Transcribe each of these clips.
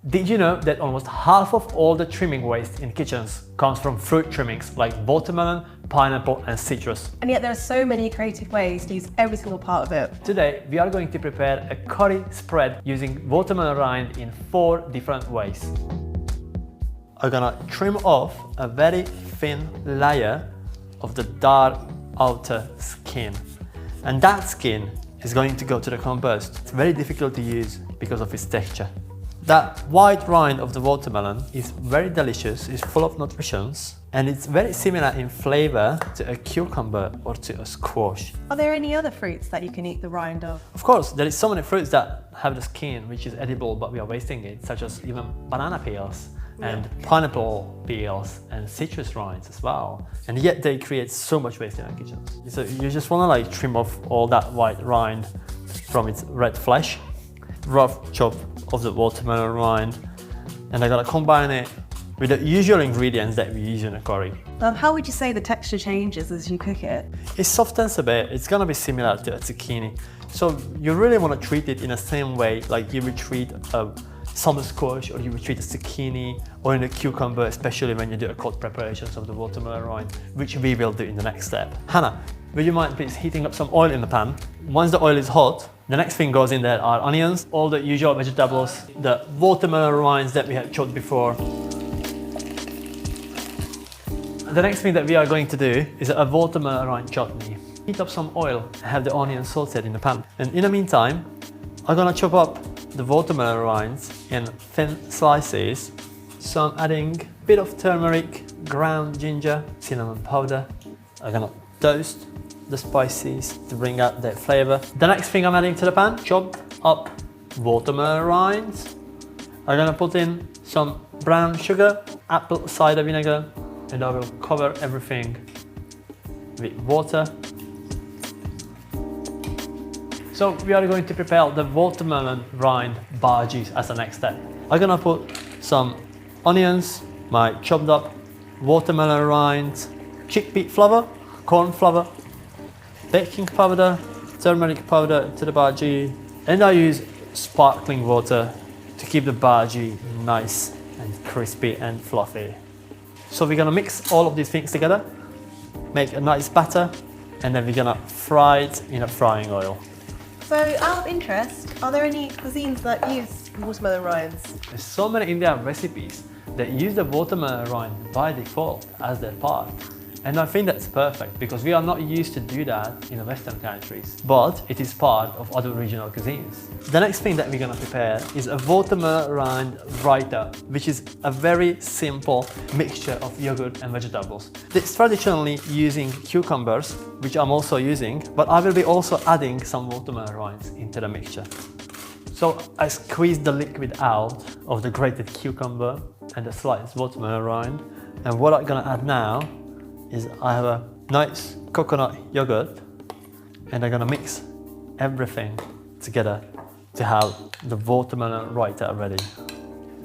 Did you know that almost half of all the trimming waste in kitchens comes from fruit trimmings like watermelon, pineapple and citrus? And yet there are so many creative ways to use every single part of it. Today we are going to prepare a curry spread using watermelon rind in 4 different ways. I'm gonna trim off a very thin layer of the dark outer skin, and that skin is going to go to the compost. It's very difficult to use because of its texture. That white rind of the watermelon is very delicious, it's full of nutrition, and it's very similar in flavor to a cucumber or to a squash. Are there any other fruits that you can eat the rind of? Of course, there is so many fruits that have the skin which is edible but we are wasting it, such as even banana peels and pineapple peels and citrus rinds as well. And yet they create so much waste in our kitchens. So you just want to like trim off all that white rind from its red flesh, rough chop of the watermelon rind, and I'm gonna combine it with the usual ingredients that we use in a curry. How would you say the texture changes as you cook it? It softens a bit, it's gonna be similar to a zucchini. So you really want to treat it in the same way like you would treat a summer squash, or you would treat a zucchini or in a cucumber, especially when you do a cold preparations of the watermelon rind, which we will do in the next step. Hannah, would you mind please heating up some oil in the pan? Once the oil is hot, the next thing goes in there are onions, all the usual vegetables, the watermelon rinds that we had chopped before. The next thing that we are going to do is a watermelon rind chutney. Heat up some oil and have the onions sauteed in the pan. And in the meantime, I'm gonna chop up the watermelon rinds in thin slices. So I'm adding a bit of turmeric, ground ginger, cinnamon powder. I'm gonna toast the spices to bring out their flavor. The next thing I'm adding to the pan, chopped up watermelon rinds. I'm gonna put in some brown sugar, apple cider vinegar, and I will cover everything with water. So we are going to prepare the watermelon rind bhajis as the next step. I'm gonna put some onions, my chopped up watermelon rinds, chickpea flour, corn flour, baking powder, turmeric powder to the bhaji, and I use sparkling water to keep the bhaji nice and crispy and fluffy. So we're gonna mix all of these things together, make a nice batter, and then we're gonna fry it in a frying oil. So out of interest, are there any cuisines that use watermelon rinds? There's so many Indian recipes that use the watermelon rind by default as their part. And I think that's perfect because we are not used to do that in the Western countries, but it is part of other regional cuisines. The next thing that we're gonna prepare is a watermelon rind raita, which is a very simple mixture of yogurt and vegetables. It's traditionally using cucumbers, which I'm also using, but I will be also adding some watermelon rinds into the mixture. So I squeeze the liquid out of the grated cucumber and the sliced watermelon rind, and what I'm gonna add now is I have a nice coconut yogurt, and I'm gonna mix everything together to have the watermelon raita ready.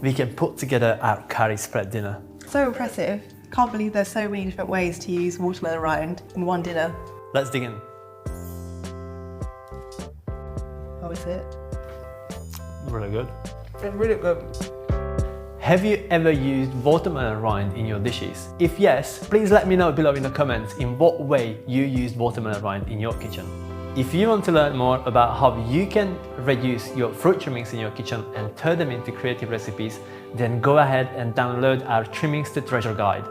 We can put together our curry spread dinner. So impressive. Can't believe there's so many different ways to use watermelon rind in one dinner. Let's dig in. How is it? Really good. It's really good. Have you ever used watermelon rind in your dishes? If yes, please let me know below in the comments in what way you used watermelon rind in your kitchen. If you want to learn more about how you can reduce your fruit trimmings in your kitchen and turn them into creative recipes, then go ahead and download our Trimmings to Treasure guide.